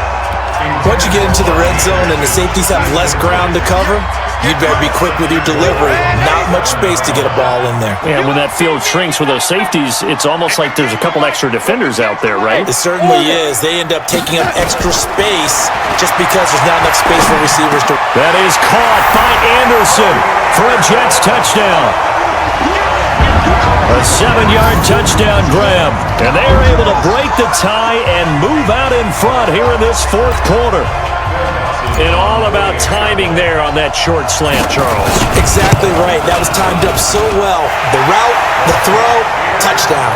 Once you get into the red zone and the safeties have less ground to cover, you'd better be quick with your delivery. Not much space to get a ball in there.
Yeah, when that field shrinks with those safeties, it's almost like there's a couple extra defenders out there, right?
It certainly is. They end up taking up extra space just because there's not enough space for receivers to...
That is caught by Anderson for a Jets touchdown. A 7-yard touchdown grab. And they are able to break the tie and move out in front here in this fourth quarter. And all about timing there on that short slant, Charles.
Exactly right. That was timed up so well. The route, the throw, touchdown.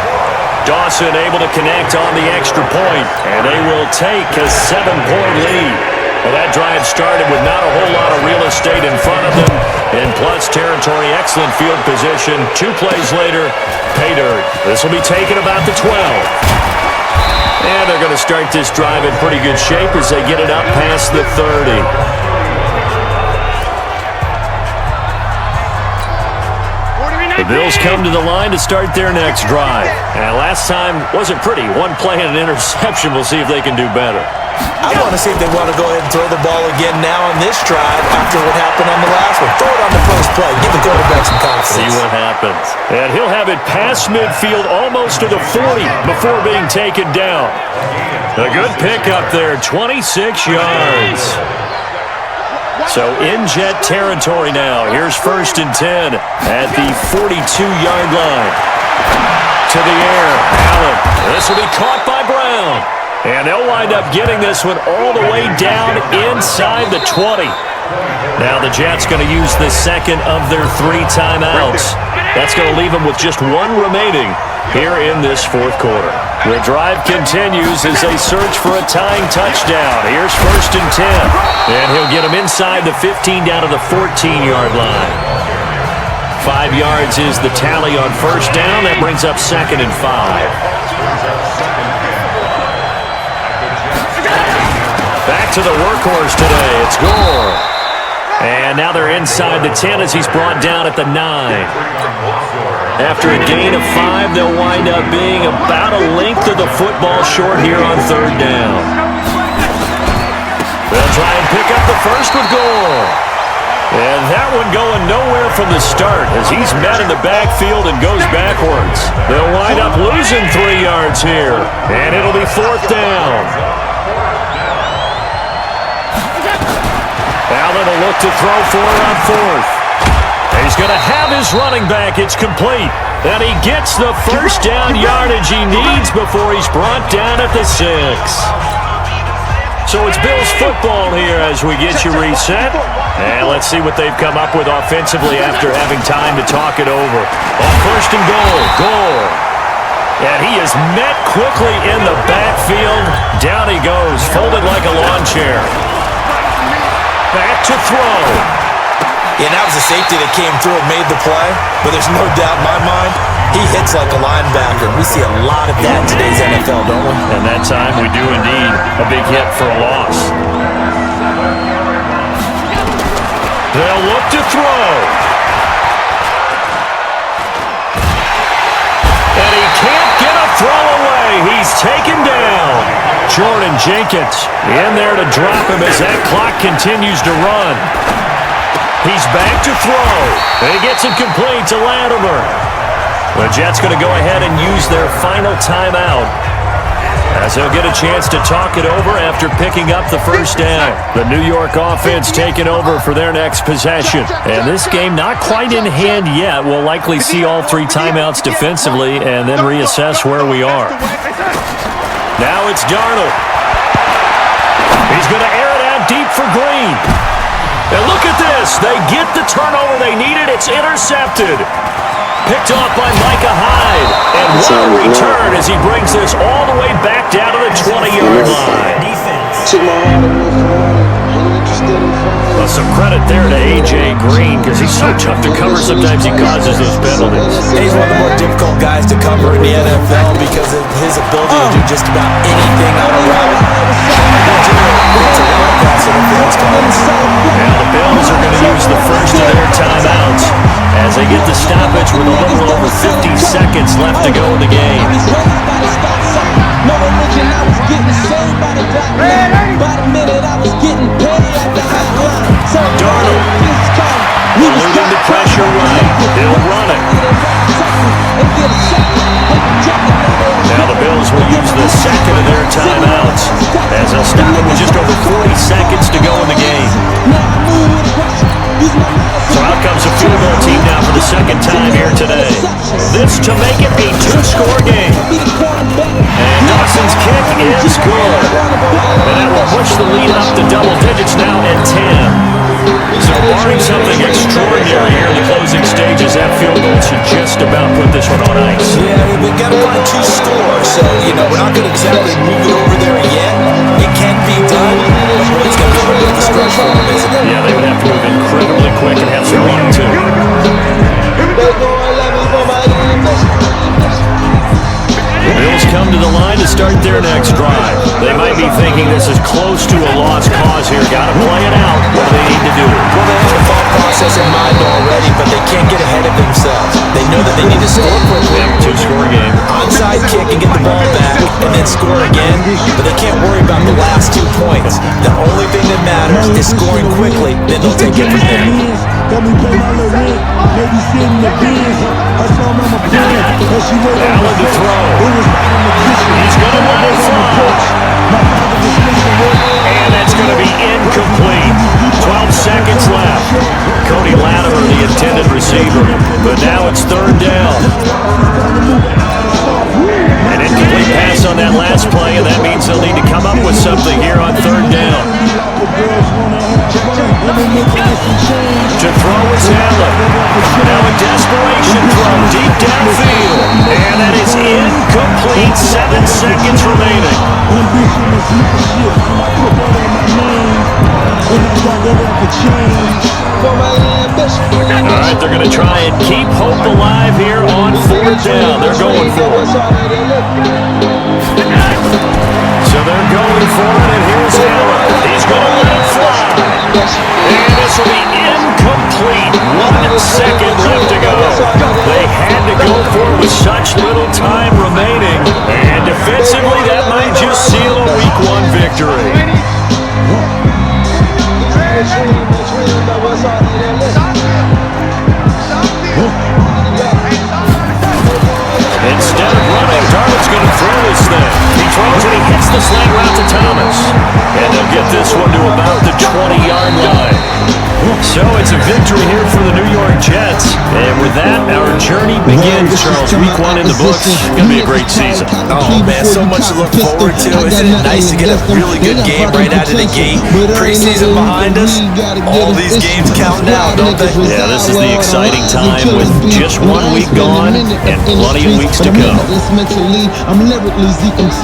Dawson able to connect on the extra point, and they will take a 7-point lead. Well, that drive started with not a whole lot of real estate in front of them, and plus territory, excellent field position. 2 plays later, pay dirt. This will be taken about the 12. And they're going to start this drive in pretty good shape as they get it up past the 30. The Bills come to the line to start their next drive. And last time wasn't pretty. 1 play and an interception. We'll see if they can do better.
I want to see if they want to go ahead and throw the ball again now on this drive after what happened on the last one. Throw it on the first play. Give the quarterback some confidence.
See what happens. And he'll have it past midfield almost to the 40 before being taken down. A good pickup there, 26 yards. So in Jet territory now. Here's 1st and 10 at the 42-yard line. To the air, Allen. This will be caught by Brown. And they'll wind up getting this one all the way down inside the 20. Now the Jets going to use the second of their 3 timeouts. That's going to leave them with just 1 remaining here in this fourth quarter. The drive continues as they search for a tying touchdown. Here's 1st and 10. And he'll get them inside the 15 down to the 14-yard line. 5 yards is the tally on 1st down. That brings up 2nd and 5. Back to the workhorse today. It's Gore. And now they're inside the 10 as he's brought down at the 9. After a gain of 5, they'll wind up being about a length of the football short here on 3rd down. They'll try and pick up the first with Gore. And that one going nowhere from the start as he's met in the backfield and goes backwards. They'll wind up losing 3 yards here. And it'll be 4th down. Allen will look to throw for it on 4th. He's going to have his running back. It's complete. And he gets the 1st down yardage he needs before he's brought down at the 6. So it's Bills football here as we get you reset. And let's see what they've come up with offensively after having time to talk it over. On 1st and goal. And he is met quickly in the backfield. Down he goes, folded like a lawn chair. Back to throw.
Yeah, that was a safety that came through and made the play. But there's no doubt in my mind, He hits like a linebacker. We see a lot of that in today's NFL, don't we?
And that time we do indeed. A big hit for a loss. They'll look to throw. And he can't get a throw away. He's taken down. Jordan Jenkins in there to drop him as that clock continues to run. He's back to throw. And he gets it complete to Latimer. The Jets going to go ahead and use their final timeout as they'll get a chance to talk it over after picking up the first down. The New York offense taking over for their next possession. And this game not quite in hand yet. We'll likely see all three timeouts defensively and then reassess where we are. Now it's Darnold. He's going to air it out deep for Green. And look at this. They get the turnover they needed. It's intercepted. Picked off by Micah Hyde. And what a return as he brings this all the way back down to the 20-yard line. Well, some credit there to A.J. Green because he's so tough to cover. Sometimes he causes those penalties.
He's one of the more difficult guys to cover in the NFL because of his ability to do just about anything on a route.
Now the Bills are going to use the first of their timeouts as they get the stoppage with a little over 50 seconds left to go in the game. Darnold eluding the pressure right. He'll run it. Now the Bills will use the second of their timeouts as they'll stop it with just over 40 seconds to go in the game. So out comes a field goal team now for the second time here today. This to make it a two-score game. And Dawson's kick is good. And that will push the lead up to double digits now at 10. So barring something extraordinary here in the closing stages, that field goal should just about put this one on ice.
Yeah, we've got to find two scores, so, we're not going to exactly move it over there yet. It can be done, but boy, it's going to be a bit of a stretch for them, isn't it?
Yeah, they would have to move incredibly quick and have some run, too. The Bills come to the line to start their next drive. They might be thinking this is close to a lost cause here. Got to play it out. What do they need to do?
Well, they have the thought process in mind already, but they can't get ahead of themselves. They know that they need to score quickly.
Yeah, two-score game.
Onside kick and get the ball back and then score again, but they can't worry about the last 2 points. The only thing that matters is scoring quickly, then they'll take it from there.
Allen to throw. He's going to let it fly. And that's going to be incomplete. 12 seconds left. Cody Latimer, the intended receiver. But now it's third down. An incomplete pass on that last play, and that means they'll need to come up with something here on third down. To throw is Allen. Now a desperation throw deep downfield. And that is incomplete. 7 seconds remaining. All right, they're going to try and keep hope alive here on fourth down. They're going for it. So they're going for it, and here's Allen. He's going to let it fly. And this will be incomplete. 1 second left to go. They had to go for it with such little time remaining. And defensively, that might just seal a Week 1 victory. Instead of running, Darnold's going to throw this thing. He throws and he hits the slant route to Thomas. And they'll get this one to about the 20-yard line. So it's a victory here for the New York Jets. And with that, our journey begins, Charles. Week 1 in the books. It's going to be a great season.
Oh, man, so much to look forward to. Isn't it nice to get a really good game right out of the gate? Preseason behind us. All these games counting down, don't they?
Yeah, this is the exciting time with just 1 week gone and plenty of weeks to go.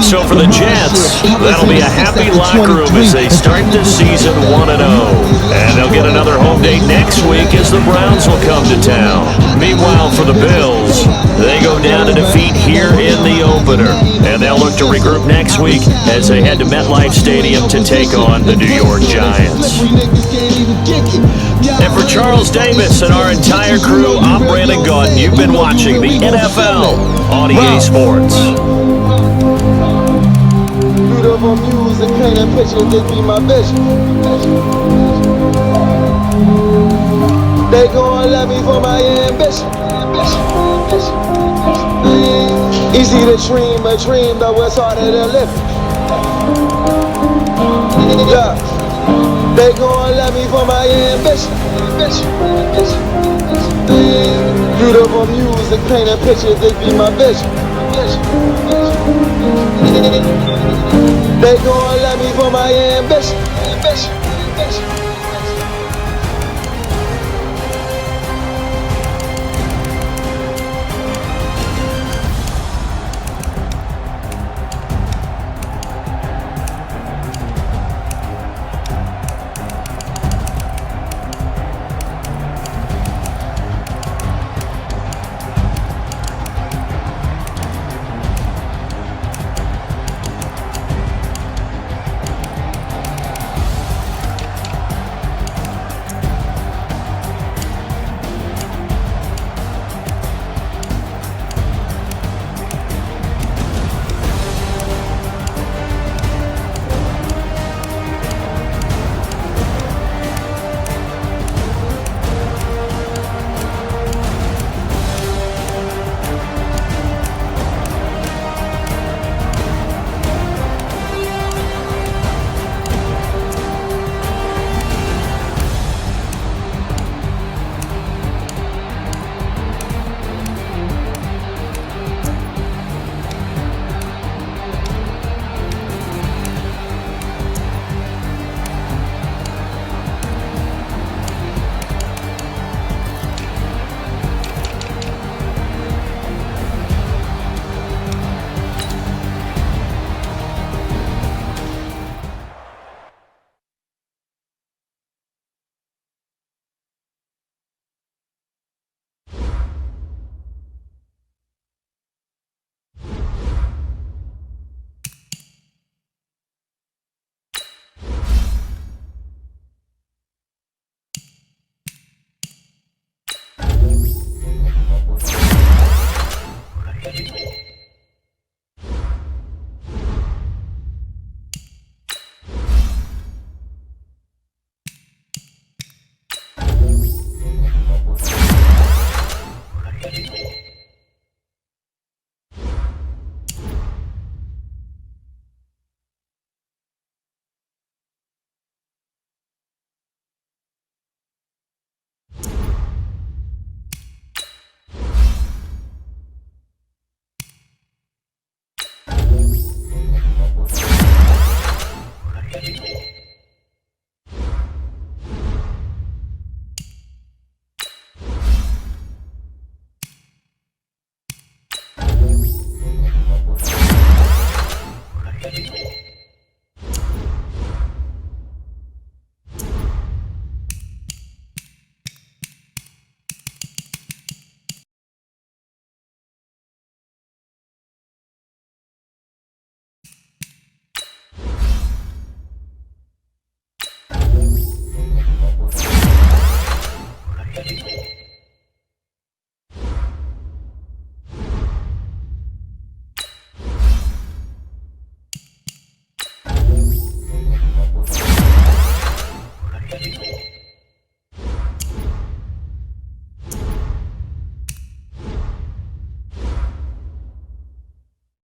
So for the Jets, that'll be a happy locker room as they start this season 1-0. And they'll get another home home date next week as the Browns will come to town. Meanwhile, for the Bills, they go down to defeat here in the opener. And they'll look to regroup next week as they head to MetLife Stadium to take on the New York Giants. And for Charles Davis and our entire crew, I'm Brandon Gaunt. You've been watching the NFL on EA Sports.
Beautiful music, painting pictures, this be my vision. They gon' love me for my ambition. Easy to dream a dream, though it's harder to live. Yeah. They gon' love me for my ambition. Beautiful music, painting pictures, this be my vision. They gon' love me for my ambition.